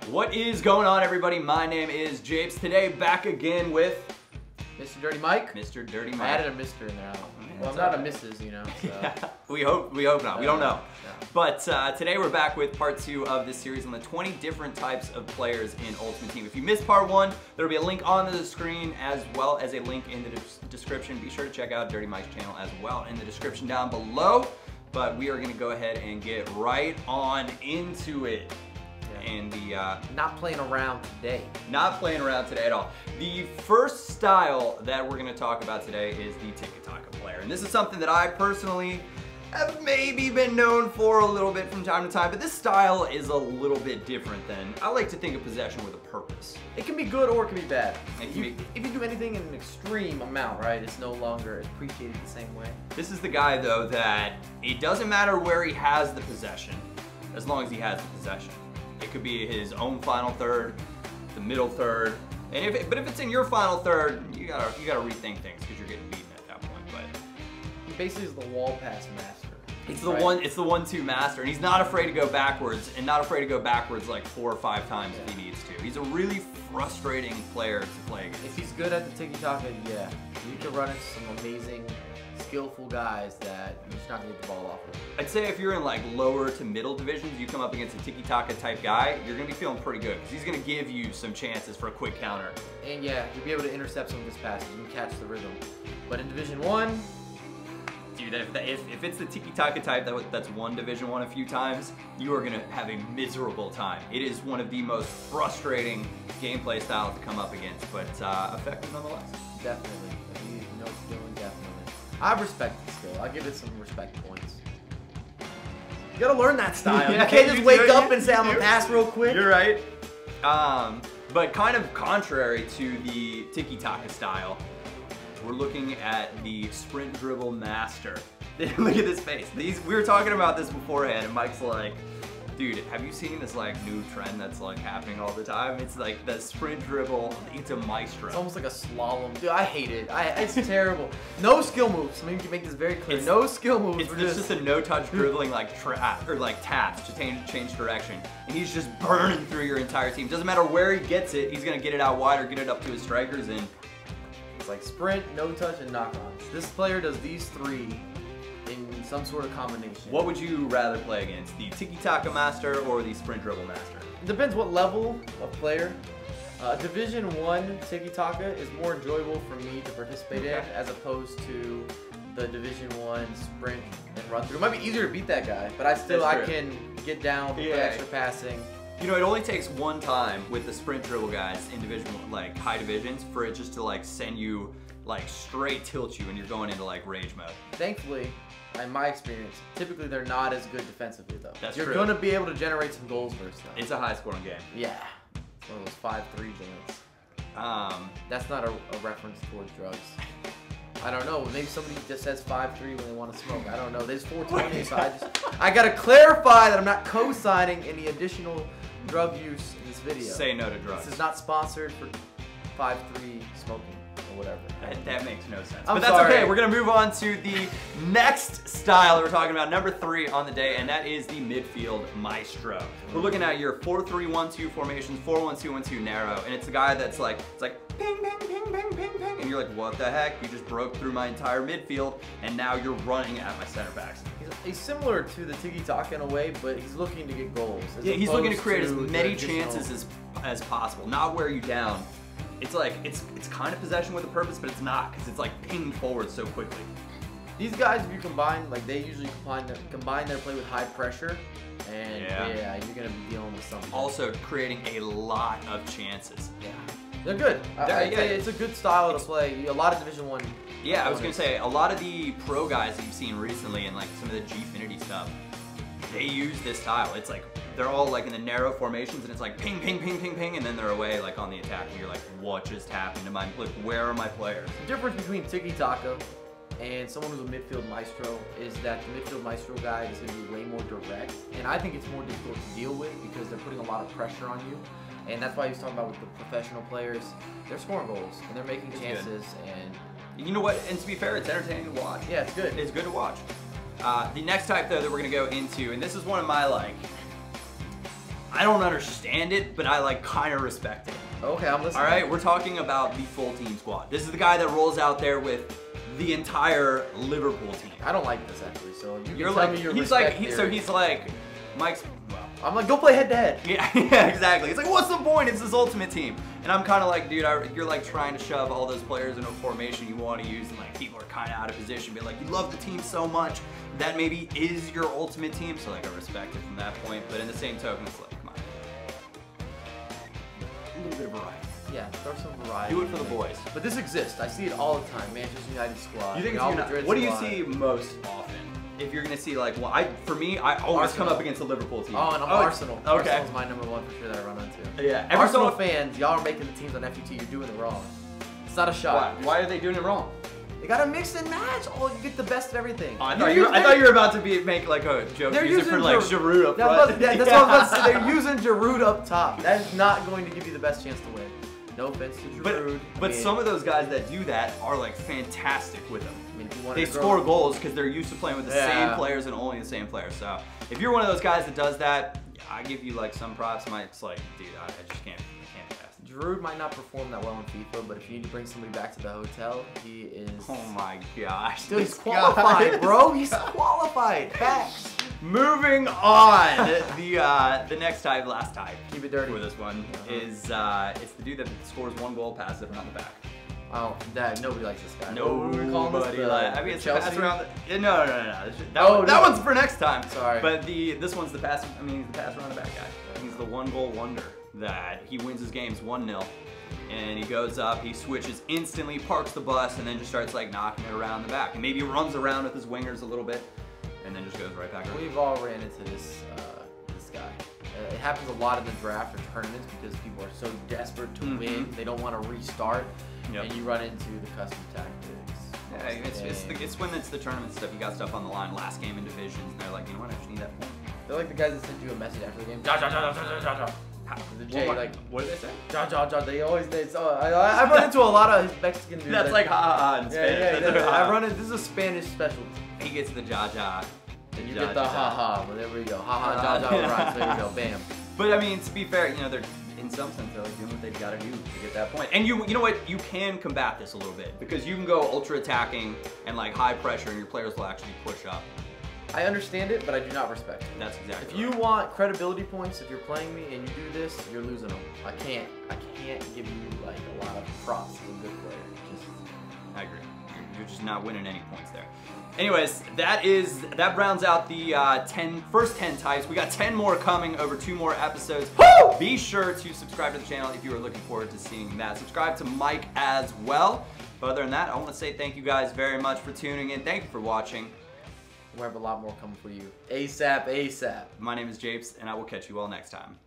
What is going on, everybody? My name is Japes. Today, back again with Mr. Dirty Mike. Mr. Dirty Mike. I added a Mr. in there. Well, I'm not a Mrs., you know. So. Yeah, we hope not. We don't know. Yeah. But today we're back with part 2 of this series on the 20 different types of players in Ultimate Team. If you missed part 1, there'll be a link on the screen as well as a link in the description. Be sure to check out Dirty Mike's channel as well in the description down below. But we are going to go ahead and get right on into it. And the not playing around today. Not playing around today at all. The first style that we're going to talk about today is the Tikka Tikka player. And this is something that I personally have maybe been known for a little bit from time to time, but this style is a little bit different than, I like to think of possession with a purpose. It can be good or it can be bad. If you do anything in an extreme amount, right, it's no longer appreciated the same way. This is the guy, though, that it doesn't matter where he has the possession, as long as he has the possession. It could be his own final third, the middle third, and but if it's in your final third, you gotta rethink things because you're getting beaten at that point. But he basically is the wall pass master. It's the one. It's the 1-2 master, and he's not afraid to go backwards, and not afraid to go backwards like 4 or 5 times if he needs to. He's a really frustrating player to play against. If he's good at the Tikka Tikka, yeah, you can run into some amazing, skillful guys that you're just not gonna get the ball off of. I'd say if you're in like lower to middle divisions, you come up against a Tikka Tikka type guy, you're gonna be feeling pretty good because he's gonna give you some chances for a quick counter. And yeah, you'll be able to intercept some of his passes and catch the rhythm. But in Division 1, dude, if it's the Tikka Tikka type that's won Division 1 a few times, you are gonna have a miserable time. It is one of the most frustrating gameplay styles to come up against, but effective nonetheless. Definitely. If you know what you're doing, definitely. I respect the skill. I give it some respect points. You gotta learn that style. Yeah, you can't just wake up and say, I'm gonna pass real quick. You're right. But kind of contrary to the Tikka Tikka style, we're looking at the Sprint Dribble Master. Look at this face. We were talking about this beforehand, and Mike's like, dude, have you seen this like new trend that's like happening all the time? It's like the sprint dribble. It's a maestro. It's almost like a slalom. Dude, I hate it. It's terrible. No skill moves. Let me make this very clear. No skill moves. It's just a no-touch dribbling like taps to change direction, and he's just burning through your entire team. Doesn't matter where he gets it. He's gonna get it out wide or get it up to his strikers, and it's like sprint, no touch, and knock-ons. This player does these 3 in some sort of combination. What would you rather play against, the Tikka Tikka Master or the Sprint Dribble Master? It depends what level of player. Division 1 Tikka Tikka is more enjoyable for me to participate in as opposed to the Division 1 Sprint and Run Through. It might be easier to beat that guy, but I can get down with extra passing. You know, it only takes one time with the Sprint Dribble guys in Division 1, like high divisions, for it just to like send you, like straight tilt you, and you're going into like rage mode. Thankfully, in my experience, typically they're not as good defensively though. That's You're true. going to be able to generate some goals versus them. It's a high-scoring game. Yeah, it's one of those 5-3 joints. That's not a reference towards drugs. I don't know. Maybe somebody just says 5-3 when they want to smoke. I don't know. There's 420, so I gotta clarify that I'm not co-signing any additional drug use in this video. Say no to drugs. This is not sponsored for 5-3 smoking. Or whatever. That makes no sense. But that's okay. We're going to move on to the next style that we're talking about, number 3 on the day, and that is the Midfield Maestro. We're looking at your 4-3-1-2 formations, 4-1-2-1-2 narrow, and it's a guy that's like, it's like ping, ping, ping, ping, ping, ping, and you're like, what the heck? You just broke through my entire midfield, and now you're running at my center backs. He's similar to the Tikka Tikka in a way, but he's looking to get goals. Yeah, he's looking to create as many chances as possible, not wear you down. It's like, it's kind of possession with a purpose, but it's not, because it's like pinged forward so quickly. These guys, if you combine, like they usually combine their play with high pressure, and yeah you're going to be dealing with something. Also creating a lot of chances. Yeah. They're good. It's a good style to play. A lot of Division 1. Yeah, I was going to say, a lot of the pro guys that you've seen recently and like some of the Gfinity stuff, they use this style. It's like, they're all like in the narrow formations, and it's like ping, ping, ping, ping, ping, and then they're away like on the attack, and you're like, what just happened to my, like, where are my players? The difference between Tikka Tikka and someone who's a Midfield Maestro is that the Midfield Maestro guy is going to be way more direct, and I think it's more difficult to deal with because they're putting a lot of pressure on you, and that's why he was talking about with the professional players, they're scoring goals, and they're making chances, and you know what, and to be fair, it's entertaining to watch. Yeah, it's good. It's good to watch. The next type, though, that we're going to go into, and this is one of my, like, I don't understand it, but I like kind of respect it. Okay, I'm listening. All right, we're talking about the full team squad. This is the guy that rolls out there with the entire Liverpool team. I don't like this actually. So You're like, he's like, Mike's. Well, I'm like, go play head to head. Yeah, exactly. It's like, what's the point? It's his ultimate team. And I'm kind of like, dude, you're like trying to shove all those players into a formation you want to use, and like people are kind of out of position. But like, you love the team so much that maybe is your ultimate team. So like, I respect it from that point. But in the same token, it's like, come on, a little bit of variety. Yeah, throw some variety. Do it for the boys. But this exists. I see it all the time. Manchester United squad. You think it's United? What do you see most often? If you're gonna see like, well, for me, I always Arsenal. come up against the Liverpool team. Oh, and I'm Arsenal. Okay. Arsenal's my #1 for sure that I run into. Yeah. Arsenal fans, y'all are making the teams on FUT. You're doing it wrong. It's not a shot. Why are they doing it wrong? They gotta mix and match. Oh, you get the best of everything. Oh, I thought you were about to make like a joke. They're using for like Giroud up front. Yeah, that's what I was about to say. They're using Giroud up top. That is not going to give you the best chance to win. No offense to Giroud. But some of those guys that do that are like fantastic with them. I mean, they score goals because they're used to playing with the same players and only the same players. So if you're one of those guys that does that, I give you like some props. It's like, dude, I just can't be fast. Giroud might not perform that well in FIFA, but if you need to bring somebody back to the hotel, he is. Oh my gosh. Dude, he's qualified, bro. He's qualified. Facts. Moving on, the next type, last type. Keep it dirty. For this one is it's the dude that scores one goal, passes it around the back. Oh, nobody likes this guy. Nobody likes. I mean, it's Chelsea? the pass around. No. That one's for next time. Sorry. But this one's the pass. I mean, he's the pass around the back guy. He's the one goal wonder that he wins his games 1-0. And he goes up, he switches instantly, parks the bus, and then just starts like knocking it around the back. And maybe runs around with his wingers a little bit, and then just goes right back around. We've all ran into this guy. It happens a lot in the draft or tournaments because people are so desperate to win, they don't want to restart, and you run into the custom tactics. Yeah, it's when it's the tournament stuff. You got stuff on the line, last game in divisions, and they're like, you know what, I just need that point. They're like the guys that send you a message after the game. Ja, ja, ja, ja, ja, ja, ja. The J, like, what do they say? Ja, ja, ja. They always say. So I run into a lot of Mexican dudes. That's like ha ha in Spanish. Yeah. I run into. This is a Spanish specialty. He gets the ja ja. And you get the ha ha. Well, there we go. Ha ha ja ja. Right. So there we go. Bam. But I mean, to be fair, you know, they're in some sense they're like doing what they've got to do to get that point. And you know what? You can combat this a little bit because you can go ultra attacking and like high pressure, and your players will actually push up. I understand it, but I do not respect it. That's exactly If you want credibility points, if you're playing me and you do this, you're losing them. I can't give you like a lot of props to a good player. I agree. You're just not winning any points there. Anyways, that rounds out the first 10 types. We got 10 more coming over 2 more episodes. Woo! Be sure to subscribe to the channel if you are looking forward to seeing that. Subscribe to Mike as well. But other than that, I want to say thank you guys very much for tuning in. Thank you for watching. We'll have a lot more coming for you. ASAP, ASAP. My name is Japes, and I will catch you all next time.